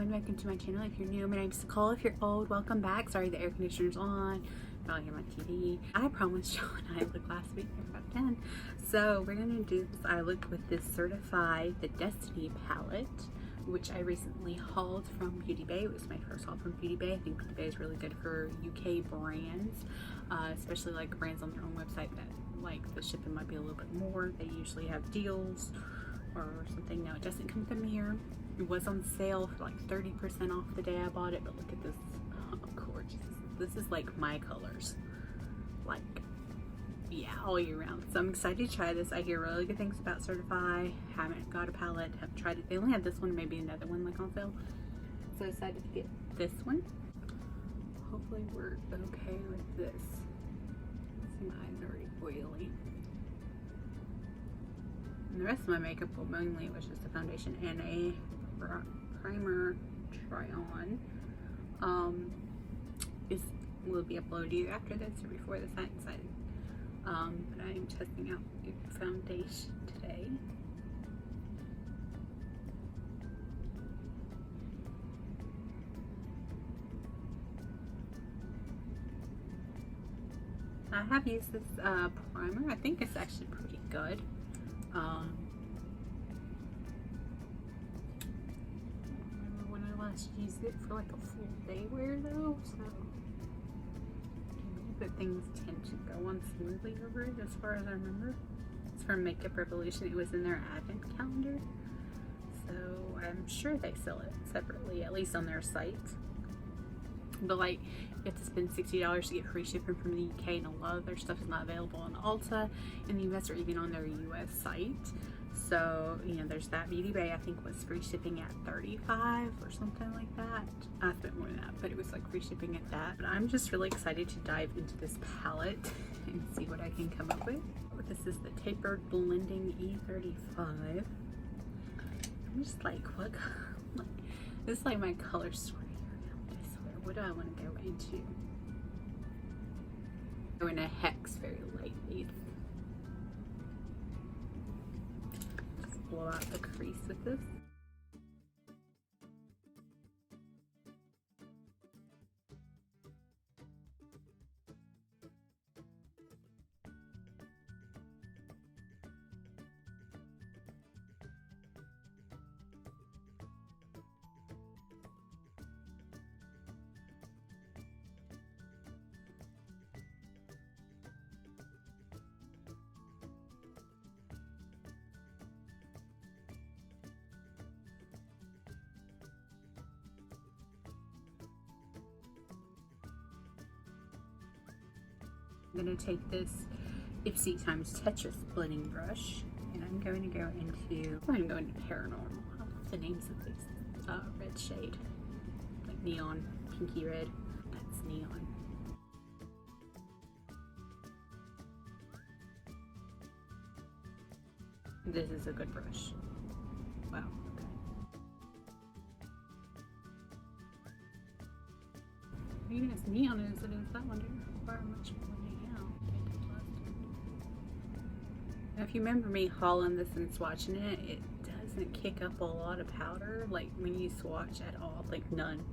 Welcome to my channel. If you're new, my name's Nicole. If you're old, welcome back. Sorry the air conditioner's on. You probably hear my TV. I promised y'all an eye look last week. I forgot 10. So we're gonna do this eye look with this Certifeye the Destiny palette, which I recently hauled from Beauty Bay. It was my first haul from Beauty Bay. I think Beauty Bay is really good for UK brands, especially like brands on their own website that like the shipping might be a little bit more. They usually have deals or something. Now it doesn't come with a mirror. It was on sale for like 30% off the day I bought it, but look at this. Oh, gorgeous. This is like my colors. Like, yeah, all year round. So I'm excited to try this. I hear really good things about Certifeye. Haven't got a palette, haven't tried it. They only had this one, maybe another one like on sale. So I decided to get this one. Hopefully we're okay with this. See, my eyes are already oily. And the rest of my makeup will mainly was just a foundation and a primer try on. Will be uploaded either after this or before this. I'm excited. But I'm testing out the foundation today. I have used this primer. I think it's actually pretty good. I remember when I last used it for like a full day wear though, so but things tend to go on smoothly over it as far as I remember. It's from Makeup Revolution. It was in their advent calendar, so I'm sure they sell it separately, at least on their site. But like, you have to spend $60 to get free shipping from the UK, and a lot of their stuff is not available on Ulta in the US or even on their US site. So, you know, there's that. Beauty Bay, I think, was free shipping at $35 or something like that. I spent more than that, but it was like free shipping at that. But I'm just really excited to dive into this palette and see what I can come up with. This is the Tapered Blending E35. I'm just like, what? Like, this is like my color story. What do I want to go into? Go into Hex very lightly. Just blow out the crease with this. I'm going to take this Ipsy times Tetris blending brush, and I'm going to go into Paranormal. What's the names of these? Red shade, like neon, pinky red. That's neon. This is a good brush. Wow. Okay. Even as neon as it is, that one didn't require much blending out. Now, if you remember me hauling this and swatching it, it doesn't kick up a lot of powder, like when you swatch at all, like none.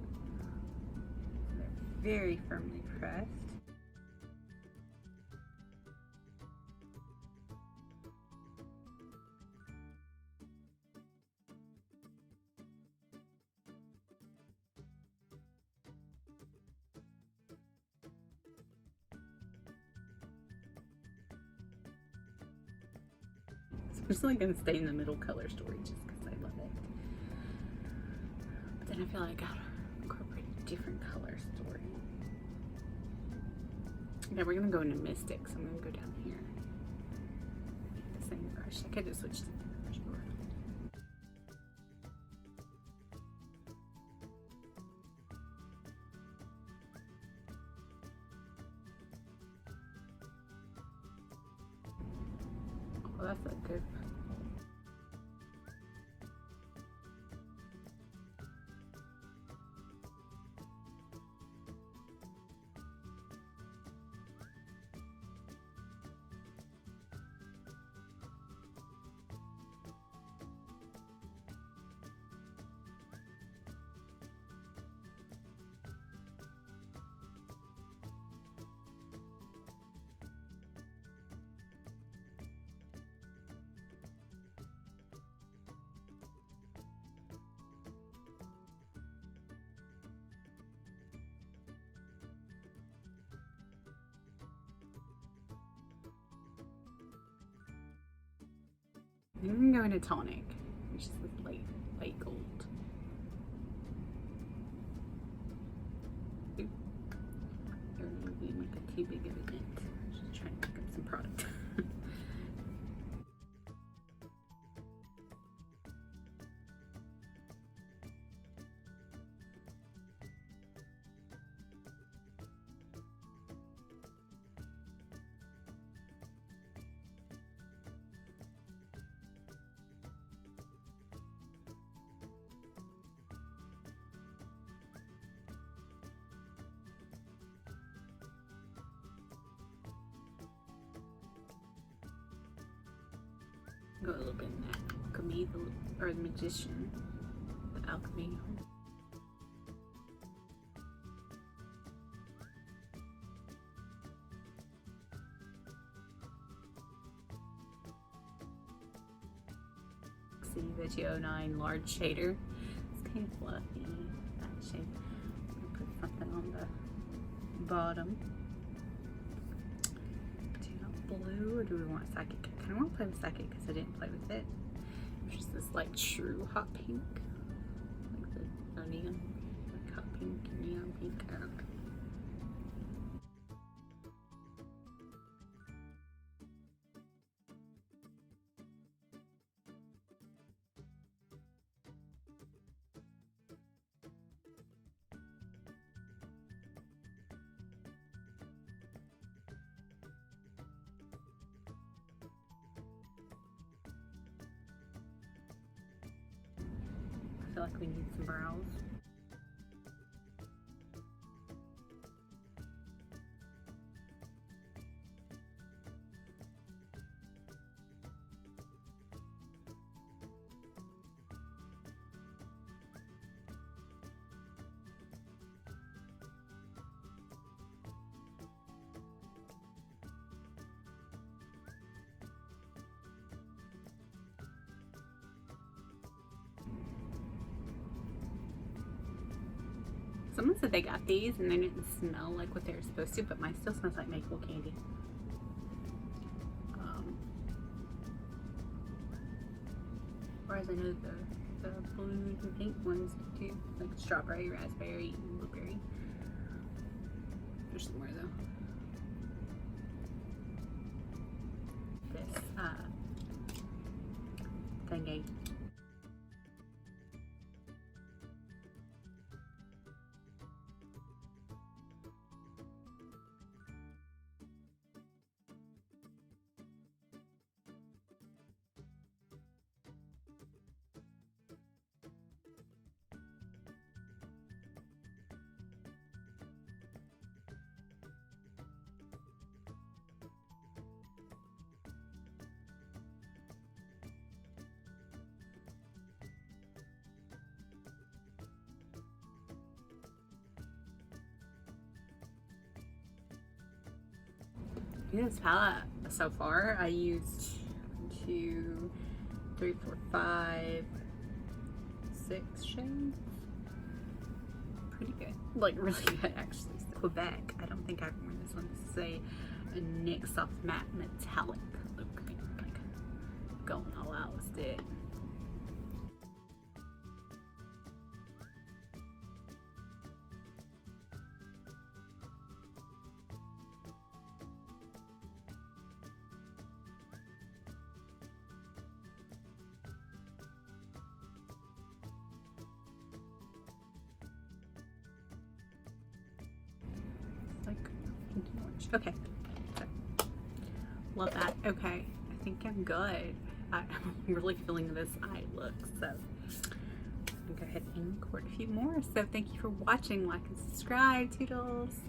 They're very firmly pressed. I'm just like gonna stay in the middle color story just because I love it. But then I feel like I gotta incorporate a different color story. Okay, we're gonna go into Mystic, so I'm gonna go down here. The same brush. I could just switch to the brush over. that's a good. Then we're going to go into tonic, which is this light gold. Ooh. They're going to be like a too big of a dent. Just trying to pick up some product. Go a little bit in that alchemy, or the magician, the alchemy. See the 209 large shader. It's kind of fluffy, that shade. I'm gonna put something on the bottom. Blue, or do we want psychic? I kind of want to play with psychic because I didn't play with it. It's just this like true hot pink, like the neon, like hot pink, neon pink. I don't know. I feel like we need some brows. Someone said they got these and they didn't smell like what they were supposed to, but mine still smells like maple candy. Whereas I know the blue and pink ones do, like strawberry, raspberry, and blueberry. There's some more though. This thingy. This palette so far, I used 1, 2, 3, 4, 5, 6 shades. Pretty good, like really good actually. So Quebec, I don't think I've worn this one. This is a NYX Soft Matte Metallic lip cream, like going all out with it. Okay, so love that. Okay, think I'm good. I'm really feeling this eye look, so I'm gonna go ahead and record a few more. So thank you for watching. Like and subscribe. Toodles.